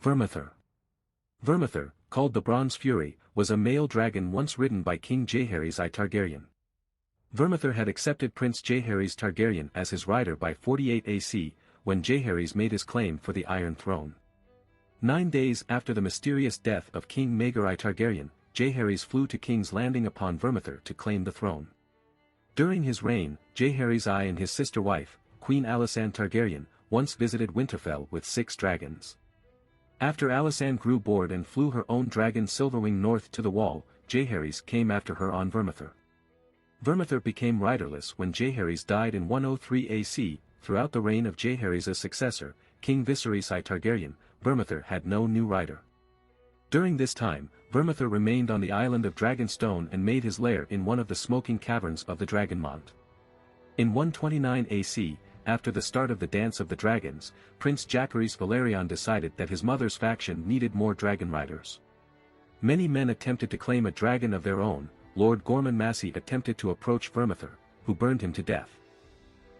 Vermithor. Vermithor, called the Bronze Fury, was a male dragon once ridden by King Jaehaerys I Targaryen. Vermithor had accepted Prince Jaehaerys Targaryen as his rider by 48 AC, when Jaehaerys made his claim for the Iron Throne. 9 days after the mysterious death of King Maegor I Targaryen, Jaehaerys flew to King's Landing upon Vermithor to claim the throne. During his reign, Jaehaerys I and his sister wife, Queen Alysanne Targaryen, once visited Winterfell with 6 dragons. After Alysanne grew bored and flew her own dragon Silverwing north to the Wall, Jaehaerys came after her on Vermithor. Vermithor became riderless when Jaehaerys died in 103 AC. Throughout the reign of Jaehaerys' successor, King Viserys I Targaryen, Vermithor had no new rider. During this time, Vermithor remained on the island of Dragonstone and made his lair in one of the smoking caverns of the Dragonmont. In 129 AC, after the start of the Dance of the Dragons, Prince Jaehaerys Valerion decided that his mother's faction needed more dragon riders. Many men attempted to claim a dragon of their own. Lord Gorman Massey attempted to approach Vermithor, who burned him to death.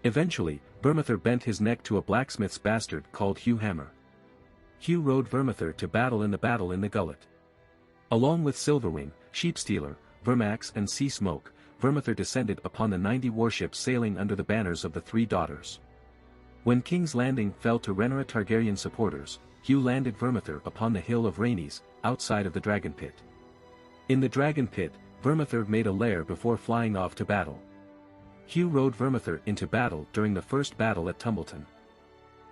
Eventually, Vermithor bent his neck to a blacksmith's bastard called Hugh Hammer. Hugh rode Vermithor to battle in the Gullet. Along with Silverwing, Sheepstealer, Vermax and Sea Smoke, Vermithor descended upon the 90 warships sailing under the banners of the 3 daughters. When King's Landing fell to Rhaenyra Targaryen supporters, Hugh landed Vermithor upon the hill of Rhaenys, outside of the Dragon Pit. In the Dragon Pit, Vermithor made a lair before flying off to battle. Hugh rode Vermithor into battle during the first battle at Tumbleton.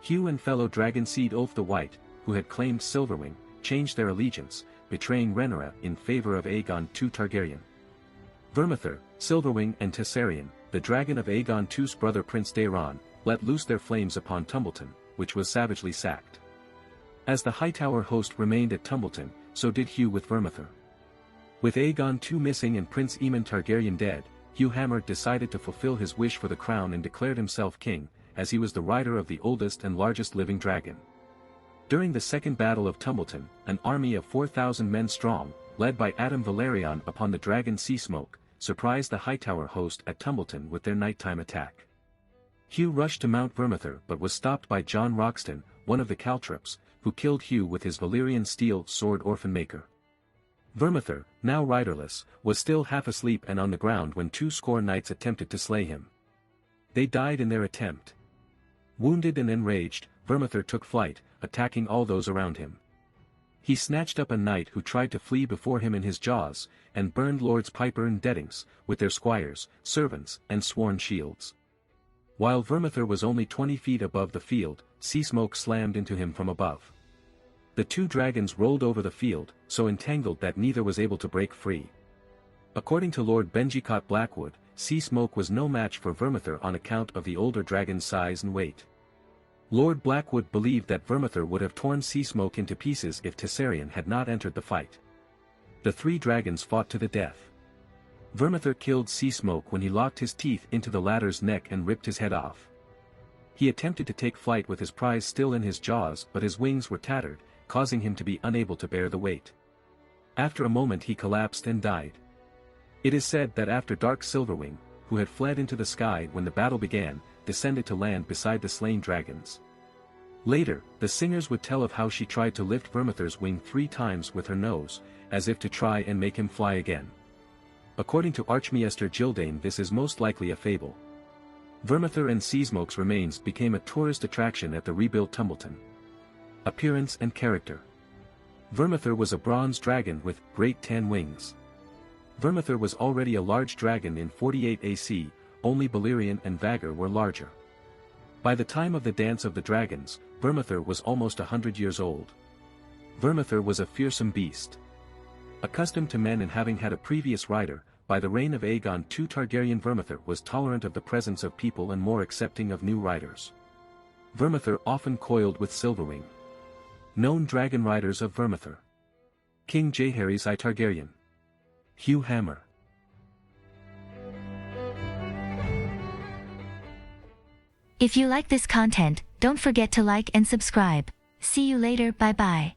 Hugh and fellow dragon seed Ulf the White, who had claimed Silverwing, changed their allegiance, betraying Rhaenyra in favor of Aegon II Targaryen. Vermithor, Silverwing and Tessarion, the dragon of Aegon II's brother Prince Daeron, let loose their flames upon Tumbleton, which was savagely sacked. As the Hightower host remained at Tumbleton, so did Hugh with Vermithor. With Aegon II missing and Prince Aemon Targaryen dead, Hugh Hammer decided to fulfill his wish for the crown and declared himself king, as he was the rider of the oldest and largest living dragon. During the Second Battle of Tumbleton, an army of 4,000 men strong, led by Adam Valerion upon the dragon Sea Smoke, surprised the Hightower host at Tumbleton with their nighttime attack. Hugh rushed to Mount Vermithor but was stopped by Jon Roxton, one of the Caltrops, who killed Hugh with his Valyrian steel sword Orphan Maker. Vermithor, now riderless, was still half asleep and on the ground when 200 knights attempted to slay him. They died in their attempt. Wounded and enraged, Vermithor took flight, attacking all those around him. He snatched up a knight who tried to flee before him in his jaws, and burned Lords Piper and Deddings, with their squires, servants, and sworn shields. While Vermithor was only 20 feet above the field, Sea Smoke slammed into him from above. The 2 dragons rolled over the field, so entangled that neither was able to break free. According to Lord Benjicott Blackwood, Sea Smoke was no match for Vermithor on account of the older dragon's size and weight. Lord Blackwood believed that Vermithor would have torn Sea Smoke into pieces if Tessarion had not entered the fight. The 3 dragons fought to the death. Vermithor killed Sea Smoke when he locked his teeth into the latter's neck and ripped his head off. He attempted to take flight with his prize still in his jaws, but his wings were tattered, causing him to be unable to bear the weight. After a moment he collapsed and died. It is said that after dark Silverwing, who had fled into the sky when the battle began, descended to land beside the slain dragons. Later, the singers would tell of how she tried to lift Vermithor's wing 3 times with her nose, as if to try and make him fly again. According to Archmaester Gildane, this is most likely a fable. Vermithor and Sea Smoke's remains became a tourist attraction at the rebuilt Tumbleton. Appearance and character. Vermithor was a bronze dragon with great 10 wings. Vermithor was already a large dragon in 48 AC, only Balerion and Vhagar were larger. By the time of the Dance of the Dragons, Vermithor was almost 100 years old. Vermithor was a fearsome beast. Accustomed to men and having had a previous rider, by the reign of Aegon II Targaryen, Vermithor was tolerant of the presence of people and more accepting of new riders. Vermithor often coiled with Silverwing. Known dragon riders of Vermithor: King Jaehaerys I Targaryen, Hugh Hammer. If you like this content, don't forget to like and subscribe. See you later, bye bye.